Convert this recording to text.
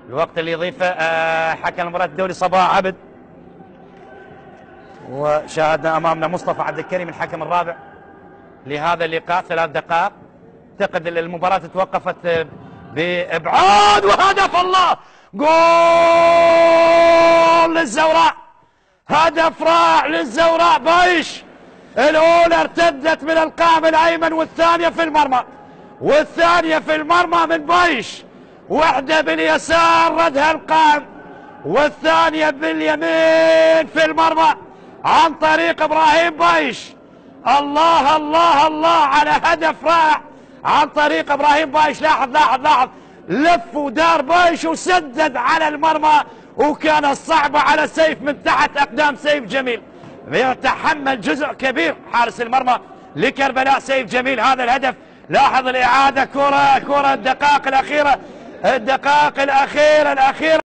الوقت اللي يضيفه حكم المباراة الدولي صباح عبد. وشاهدنا امامنا مصطفى عبد الكريم الحكم الرابع لهذا اللقاء. 3 دقائق. اعتقد المباراة توقفت بابعاد وهدف. الله، جول للزوراء، هدف رائع للزوراء. بايش الاولى ارتدت من القائم الايمن والثانيه في المرمى، من بايش. واحده باليسار ردها القائم، والثانيه باليمين في المرمى عن طريق ابراهيم بايش. الله الله الله على هدف رائع عن طريق ابراهيم بايش. لاحظ لاحظ لاحظ، لف ودار بايش وسدد على المرمى، وكانت صعبه على سيف من تحت اقدام سيف جميل. يتحمل جزء كبير حارس المرمى لكربلاء سيف جميل هذا الهدف. لاحظ الاعاده، كره الدقائق الاخيره